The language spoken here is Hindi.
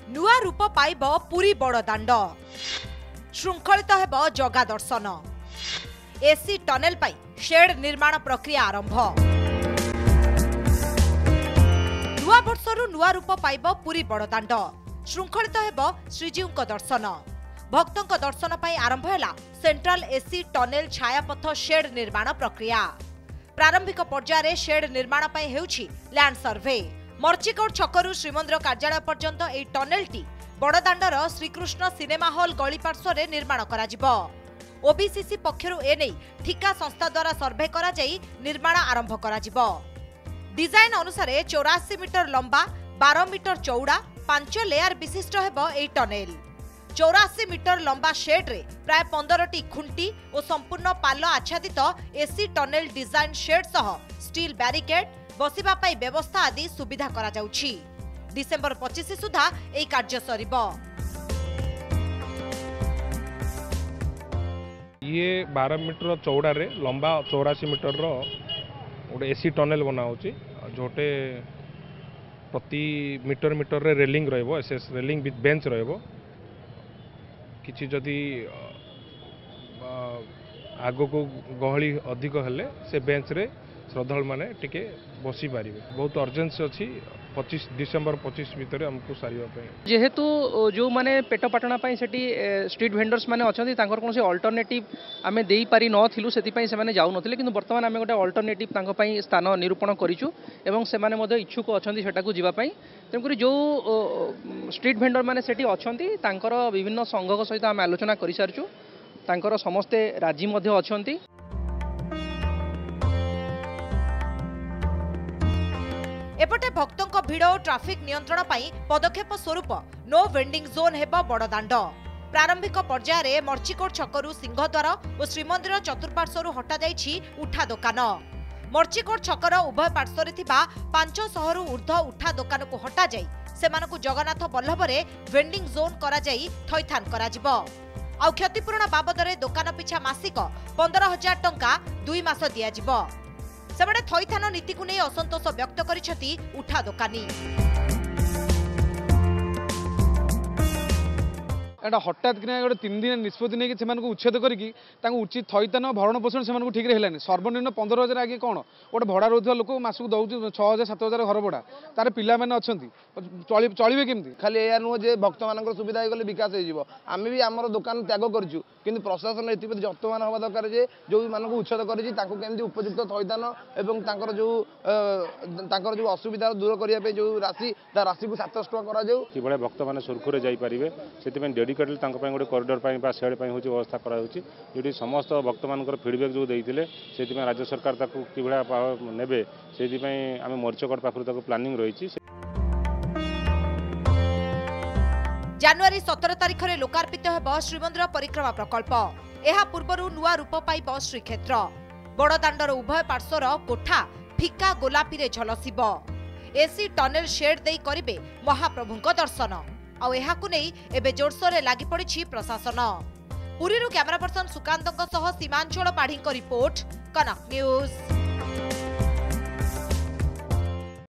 नुआ रूप पाइब पुरी बड़दाण्ड श्रृंखलित हेब जगा दर्शन एसी टनेल पाई शेड निर्माण प्रक्रिया आरंभ नुआ वर्षरु नुआ रूप पाइब पुरी बड़दाण्ड श्रृंखलित हेब श्रीजीव दर्शन भक्तों दर्शन पाई आरंभ है सेंट्रल एसी टनेल छायापथ शेड निर्माण प्रक्रिया प्रारंभिक पर्यायर शेड निर्माण पाई हेउछि लैंड सर्वे मर्चिकोट छकरू श्रीमंदिर कार्यालय पर्यंत एई टनेलटी बड़दाण्डर श्रीकृष्ण सिनेमा हॉल गली पार्श्व निर्माण करा ओबीसीसी पक्षरु एनै ठिका संस्था द्वारा सर्वे करा जाई निर्माण आरंभ करा डिजाइन अनुसार 84 मीटर लंबा 12 मीटर चौड़ा 5 लेयर विशिष्ट हेब एई टनेल 84 मीटर लंबा शेड रे प्राय 15टी खुंटी और संपूर्ण पाल आच्छादित एसी टनेल डिजाइन शेड सह स्टील बैरिकेड बसिबा पाई व्यवस्था आदि सुविधा करा जाउछि। डिसेंबर 25 सुधा एई कार्य सरिबो। ये 12 मीटर चौड़ा रे लंबा 84 मीटर रो गोटे एसी टनेल बना होछि जोटे प्रति मीटर मीटर रे रेलिंग रहइबो एसएस रेलिंग विथ बेंच रहइबो किछि जदि आगो को गहली अधिक हेले से बेंच रे श्रद्धालु माने टिके बसी पारिबे बहुत अर्जेंसी अछि 25 डिसेंबर 25 भितर हमको सारिबा पे जेहेतु जो माने पेट पाटना पई सेठी स्ट्रीट वेंडर्स माने अछंती तांकर कोनसे अल्टरनेटिव आमे देई पारि न थिलु सेति पई से माने जाउ नथिले किंतु वर्तमान आमे गोटे अल्टरनेटिव तांको पई स्थान निरूपण करिचु एवं से माने मध्ये इच्छुक अछंती सेटा को जिबा पई तेमकरी जो स्ट्रीट वेंडर माने सेठी अछंती तांकर विभिन्न संघक सहित आमे आलोचना करि सारचु तांकर समस्ते राजी मध्ये अछंती। एपटे भक्तों भीड़ और ट्राफिक नियंत्रण पाई पदक्षेप स्वरूप नो वेंडिंग जोन हेब बड़दाण्ड प्रारंभिक पर्यायर मर्चिकोट छकरू सिंहद्वार और श्रीमंदिर चतुर्पार्श्वरू हटा जाइछि उठा दोकान मर्चिकोट छकर उभय पार्श्व 500 रु ऊर्ध्व उठा दोकान को हटा जाई सेमानकु जगन्नाथ बल्लभरे वेंडिंग जोन करा जाई थैथान करा जिवो आ क्षतिपूरण बाबदरे दोकान पिछा मासिक 15,000 टंका 2 मास दिया जिवो सेबडे थैथान नीति को नहीं असंतोष व्यक्त करिसेंती उठा दोकानी एटा हठात कि गोटे 3 दिन निष्पत्ति नहीं कि उच्छेद करके उचित थैथान भरण पोषण से ठीक है सर्वनिम्न 15,000 आगे कौन गोटे भड़ा रोक लोक मासक दौर 6,000 7,000 घर भड़ा तार पिला मैंने अच्छा चलिए केमती खाली या नुह जे भक्त मान सुविधा हो विकास होमें भी आम दुकान त्याग करूँ कि प्रशासन एप्रति जत्मान हवा दरकार जो मानक उच्छेद करमती उपयुक्त थैथान और जो असुविधा दूर करने जो राशि को 700 टଙ୍କା कर भक्त मैंने सुरखुरे जापारे से डेडिकेटेड गोटे कॉरिडोर सेड व्यवस्था कर समस्त भक्त मान फीडबैक जो देते से राज्य सरकार कि ने से आम मर्चकोट पाखु प्लानिंग रही। जनवरी 17 तारिख में लोकार्पित हेब श्रीमंदिर परिक्रमा प्रकल्प यह पूर्व नुआ रूप पाइब श्रीक्षेत्र बड़दाण्डर उभय पार्श्वर कोठा फिका गोलापी रे झलसिब एसी टनेल शेड देई करिबे महाप्रभुଙ୍କ दर्शन आ एहाकु नै एबे जोरसोरे लागि पड़िछि प्रशासन। पुरीरु कैमरा पर्सन सुकांतଙ୍କ सह सीमांचल पाढ़ीଙ୍କ रिपोर्ट कनक न्यूज।